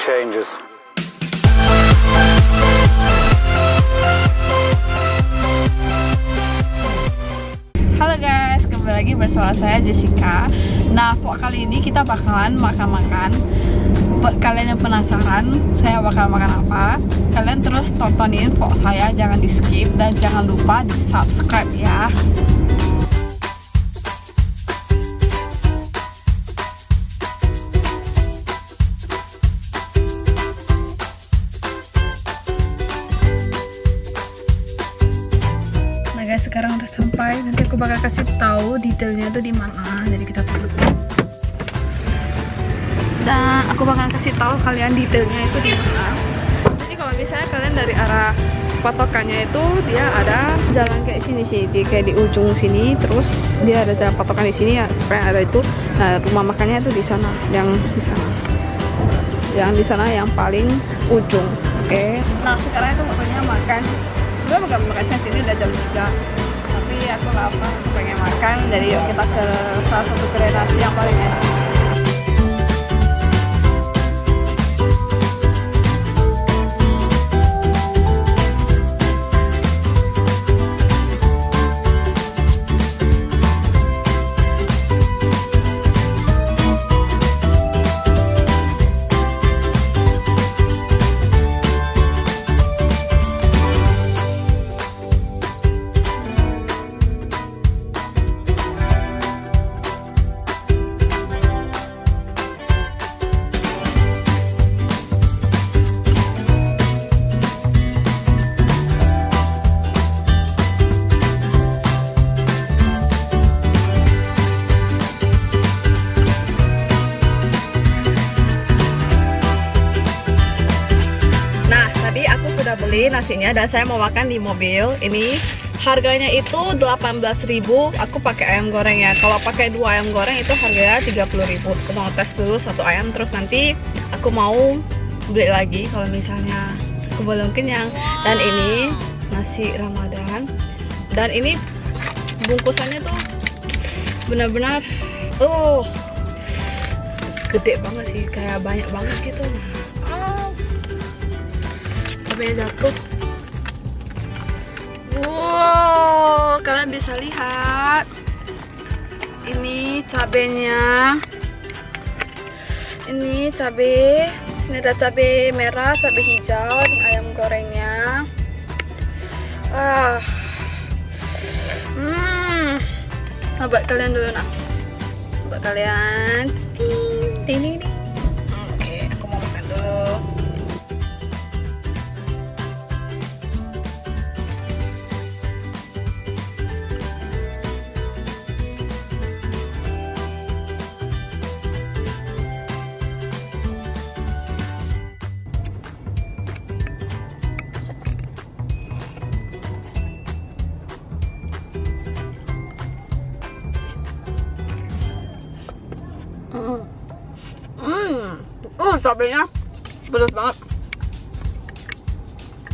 changes. Halo guys, kembali lagi bersama saya Jessica. Nah, vlog kali ini kita bakalan makan-makan. Buat kalian yang penasaran saya bakal makan apa, kalian terus tontonin vlog saya, jangan di skip dan jangan lupa di subscribe ya. Sekarang udah sampai, nanti aku bakal kasih tahu detailnya tuh di mana. Jadi kita tunggu. Dan aku bakal kasih tahu kalian detailnya itu di mana. Jadi kalau misalnya kalian dari arah patokannya itu dia ada jalan kayak sini sih, kayak di ujung sini, terus dia ada jalan patokan di sini ya, kayak ada itu. Nah, rumah makannya itu di sana, yang di sana. Yang di sana yang paling ujung. Oke. Nah, sekarang itu pokoknya makan. Gue gak makan siang, sini udah jam 3, tapi aku lapar, aku pengen makan. Jadi yuk kita ke salah satu kedai nasi yang paling enak. Beli nasinya dan saya mau makan di mobil. Ini harganya itu 18.000. Aku pakai ayam goreng ya. Kalau pakai 2 ayam goreng itu harganya 30.000. Aku mau tes dulu 1 ayam, terus nanti aku mau beli lagi kalau misalnya aku belum kenyang. Dan ini nasi Ramadan. Dan ini bungkusannya tuh benar-benar gede banget sih, kayak banyak banget gitu. Jatuh. Wow, kalian bisa lihat ini cabenya, ini cabe, ini ada cabe merah, cabe hijau, ini ayam gorengnya. Buat kalian dulu nah, buat kalian. Ting. Oke, aku mau makan dulu. Cabenya pedas banget,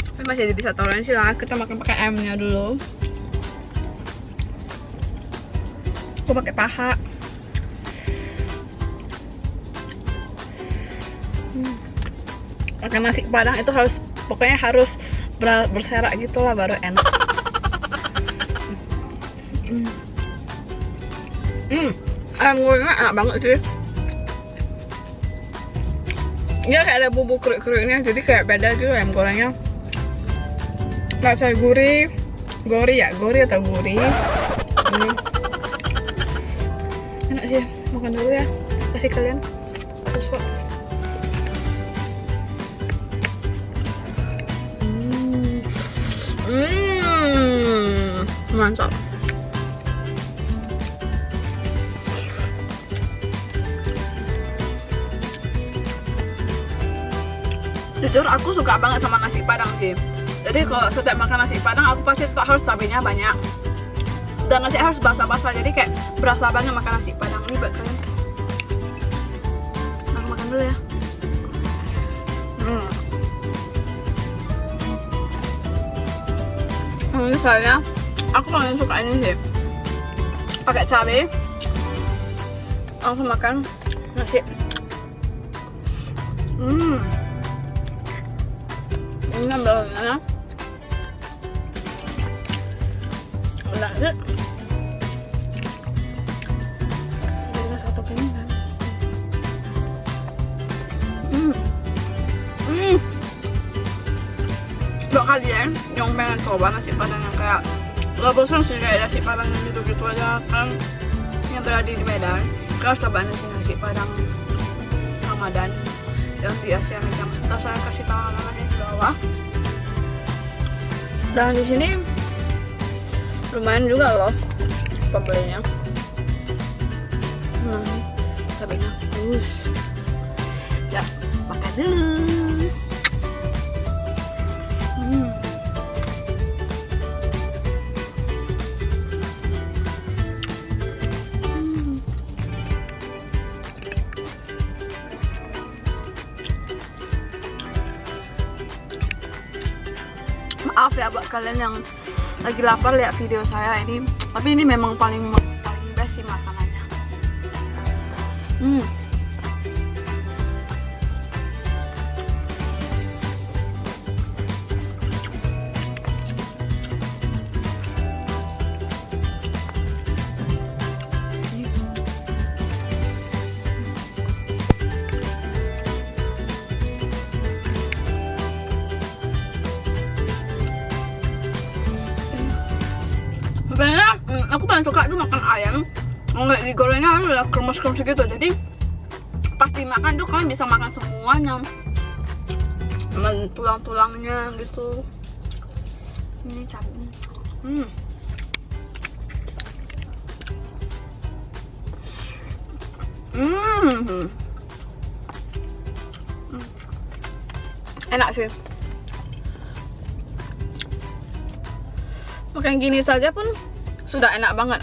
tapi masih bisa toleransi lah. Kita makan pakai ayamnya dulu. Aku pakai paha. Makan nasi padang itu harus, pokoknya harus berserak gitu lah baru enak. Ayam gorengnya enak banget sih. Dia kayak ada bumbu kriuk-kriuknya, jadi kayak beda gitu ayam gorengnya. Rasanya gurih atau gurih. Enak sih, makan dulu ya. Kasih kalian. Mantap. Jujur aku suka banget sama nasi padang sih. Jadi kalau setiap makan nasi padang aku pasti harus cabenya banyak. Dan nasi harus basah-basah, jadi kayak berasa banget makan nasi padang. Ini buat kalian. Aku makan dulu ya. Ini saya, aku paling suka ini sih, pakai cabai, langsung makan nasi. Ini ambilnya udah sih. Ini satu kali kan. Buat kalian yang pengen coba nasi padang yang kayak gak bosan sih kayak nasi padang yang gitu-gitu aja kan yang terjadi di Medan, kalian harus coba nasi padang Ramadan yang di Asia Medan. Ntar saya kasih tahu alamatnya di bawah. Dan di sini lumayan juga loh pembelinya. Cabenya bagus. Ya, makan dulu. Maaf ya buat kalian yang lagi lapar lihat video saya ini, tapi ini memang paling best sih makanannya. Sebenarnya aku paling suka tuh makan ayam, ngeliat digorengnya udah kremes-kremes gitu, jadi pas dimakan tuh kalian bisa makan semuanya, tulang-tulangnya gitu. Ini cabai. Enak sih. Makan gini saja pun sudah enak banget.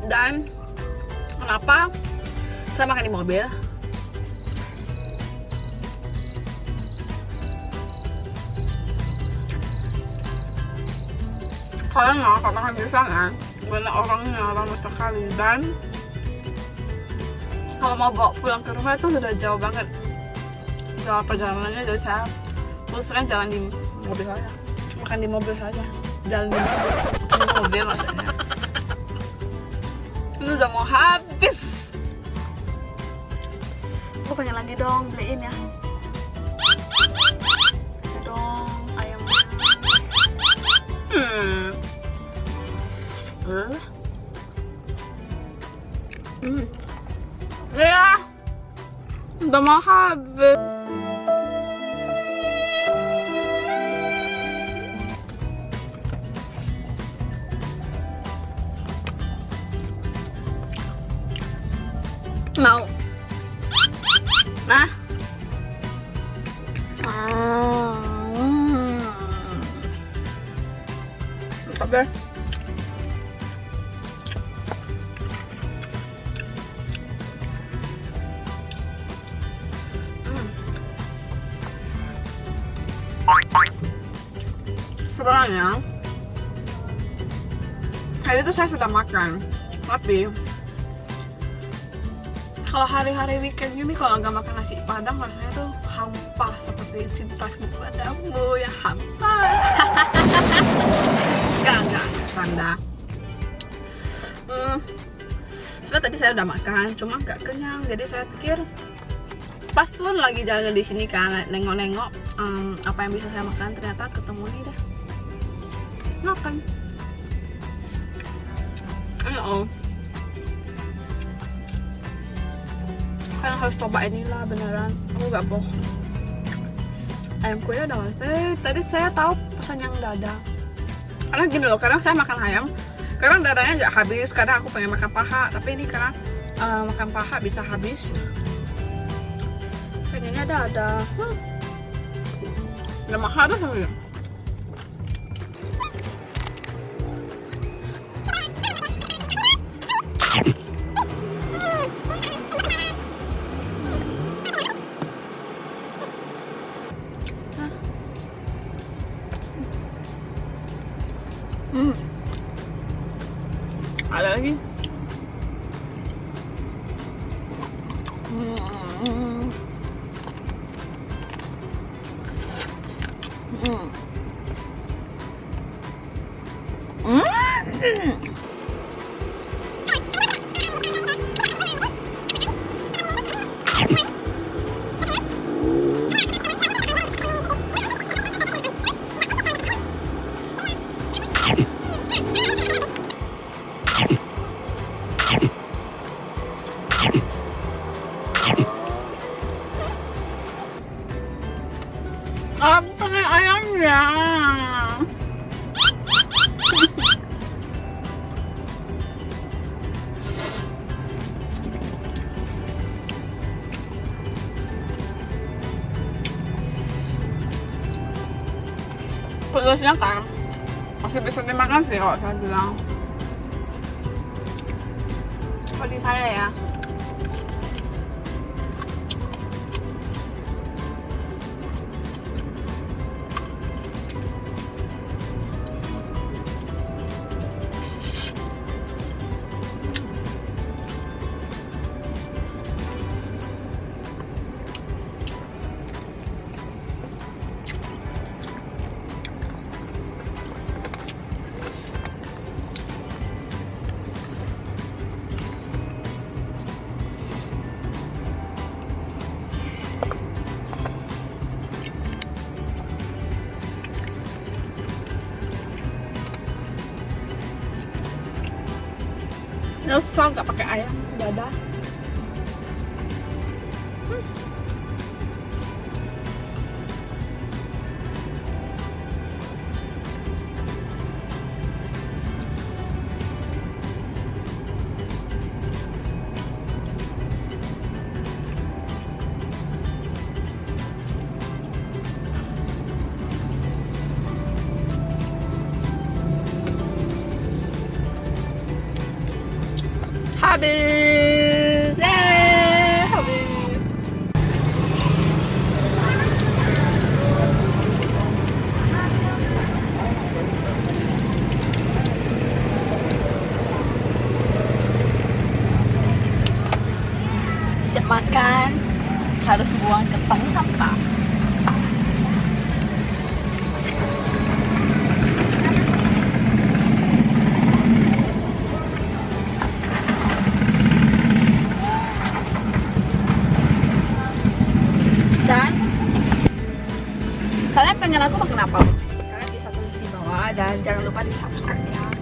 Dan kenapa saya makan di mobil? Kalian nggak akan makan di sana, banyak orangnya, ramai sekali. Dan kalau mau bawa pulang ke rumah itu sudah jauh banget, jauh perjalanannya. Jadi saya putuskan jalan di mobil saja, makan di mobil saja, jalan di mobil maksudnya. Itu udah mau habis. Aku pengen lagi dong, beliin ya. Dong ayamnya. Ya, udah mau habis. Mau? Nah. Mantap deh. Sebenarnya kayak itu saya sudah makan, tapi kalau hari-hari weekend gini kalau nggak makan nasi padang rasanya tuh hampa seperti cintaku padamu yang hampa. Enggak tanda. Sebenarnya tadi saya udah makan, cuma nggak kenyang, jadi saya pikir pas tuh lagi jalan di sini kan nengok-nengok apa yang bisa saya makan, ternyata ketemu nih deh. Makan. Ayo. Kalian harus coba inilah beneran. Aku gak bohong. Ayam kuenya udah masih. Tadi saya tahu pesan yang dada. Karena gini loh, kadang saya makan ayam, kadang dadanya nggak habis. Kadang aku pengen makan paha, tapi ini karena makan paha bisa habis. Pengennya dada. Udah mahal tuh sebenarnya. Apa ayamnya? Pedasnya kan masih bisa dimakan sih kalau saya bilang. Kalau di saya ya. Nyesel gak pakai ayam dada. Habis, habis. Siap makan, harus buang ke tong sampah. Dan kalian pengen aku makan apa? Kalian bisa tulis di bawah dan jangan lupa di subscribe ya.